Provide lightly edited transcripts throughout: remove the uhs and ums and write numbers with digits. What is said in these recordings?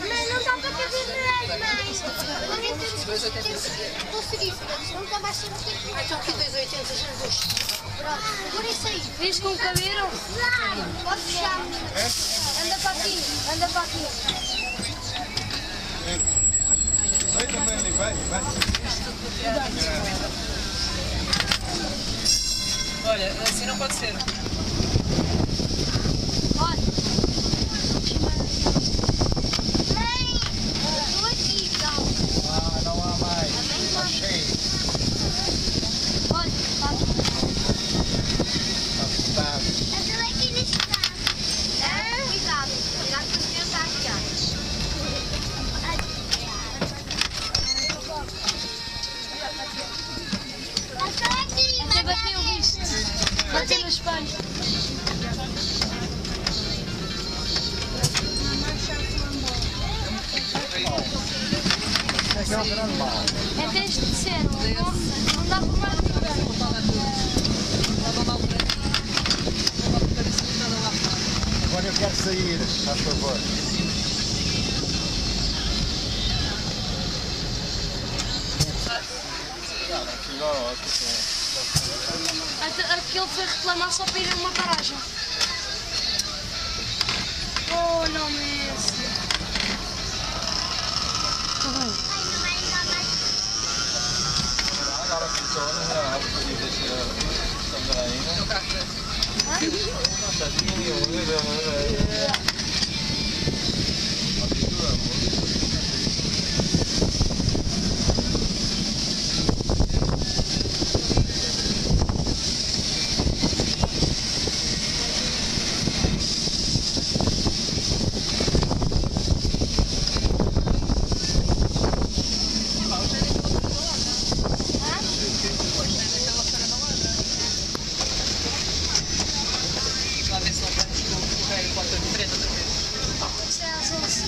Mas não dá para fazer mais, mãe. Nunca mais ser aqui. Ah, então aqui 2,80 já gosto. Pronto, agora é isso aí. Vês como caberam? Pode fechar. Anda para aqui, anda para aqui. Vai também ali, vai. Olha, assim não pode ser. Olha. Mãe, estou aqui, calma. Ah, não há mais. Está cheio. Olha, está Está apertado. eu estou aqui neste carro. Cuidado que o senhor está a guiar. Estou aqui, Até bateu isto. Bateu no espelho. É grande mal. É desde de ser, não dá para mais ninguém. Agora eu quero sair, faz favor. Aquele foi reclamar só para ir a uma paragem. Oh, não, Messi. Está bem. Agora começou, não podia deixar Isso é às 11.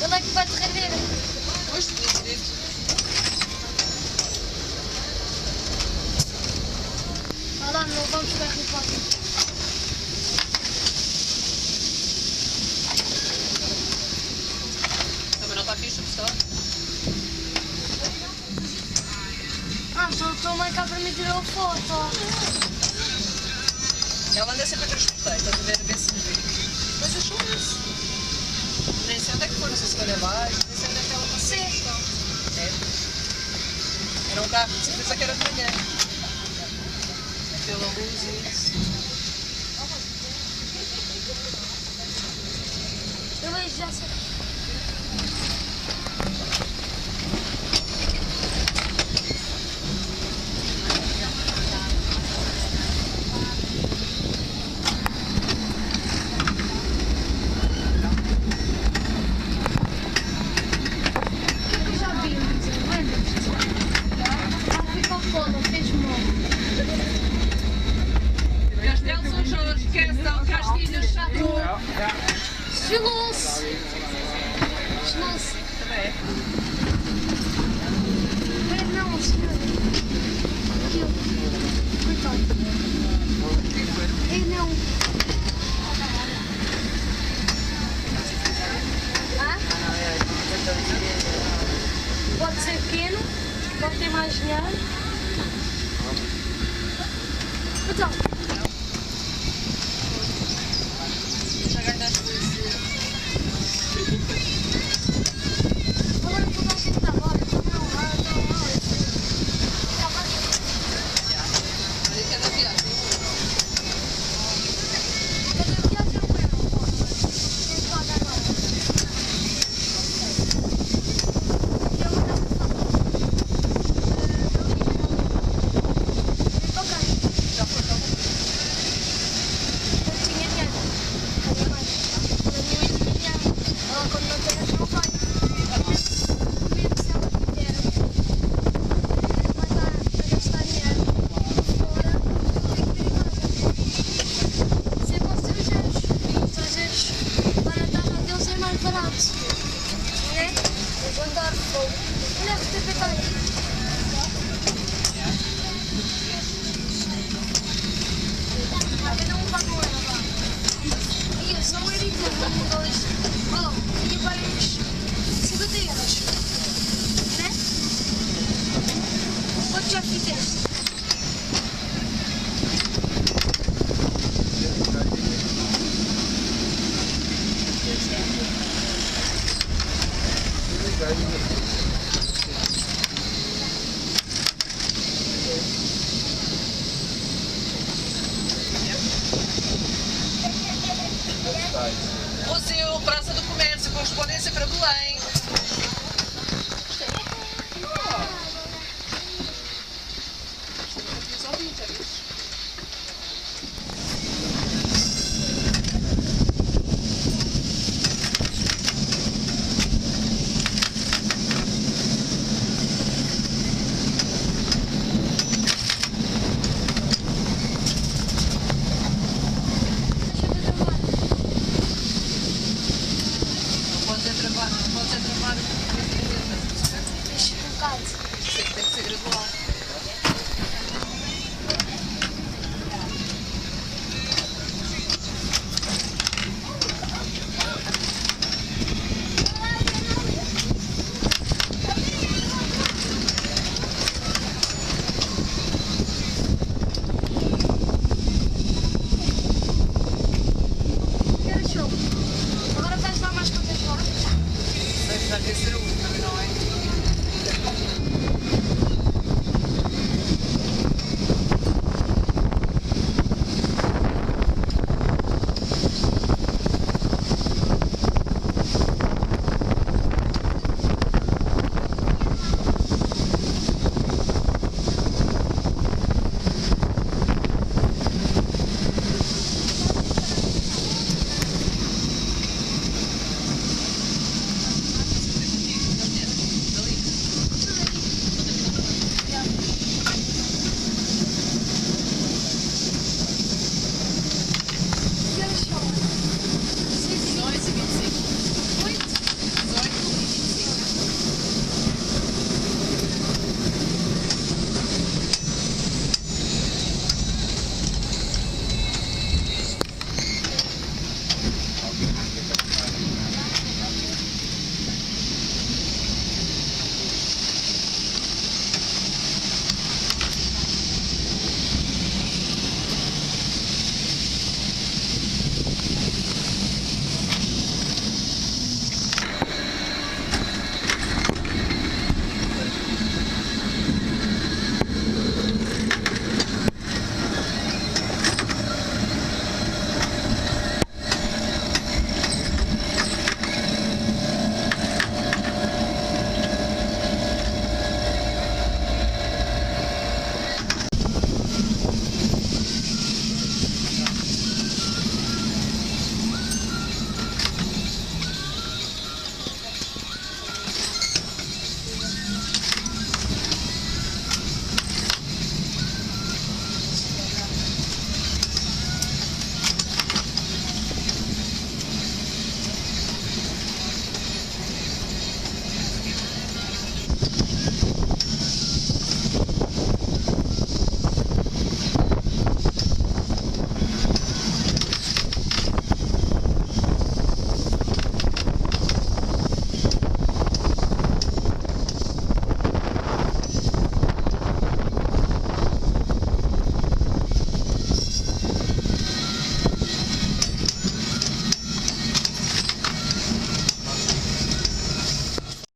Ele é que vai te render. Olha lá, não vamos para Harry Potter. Também não está fixe, está? Estou a mãe cá para me tirar a foto. Ela anda sempre a transportar, estás a ver se me vê. Mas achou isso. Nem sei onde é que foi, não sei se foi abaixo, nem sei onde é que ela passou. É. Era um carro, de certeza que era de manhã. Pela luz e isso. Eu vejo já sei. Eu já vi, lembras-te? Ficou foda, fez mal. Castelo São Jorge, Questão, Castilhos, Chateau. Gelou-se. Gelou-se. Também. Não, senhor. Aquilo. Coitado. Não. Pode ser pequeno, pode ter mais dinheiro. Então, Já ganhaste agora vou dar um tempo agora. Olha que é da viagem. Cada viagem é um euro. Tem que pagar agora. Ok. Já foi, já foi. Eu tinha dinheiro. Cadê mais? Na minha mãe tinha dinheiro. Ela quando não tem, não vai. Mesmo se ela tiver, vai dar para gastar dinheiro fora, tem que ter em casa. Se é com estrangeiros. Estrangeiros, para a terra deles é mais barato. Né? Eu vou andar fogo. Olha, o TP está aí. Cada um paga um euro, vá. E eu sou um erito, vamos dois. Oh, e aparelhos. Museu, Praça do Comércio, correspondência para Belém. Podes travar Deixa um bocado. tem que ser gradual. Quero show. Agora vais lá mais quantas horas? Vai ser o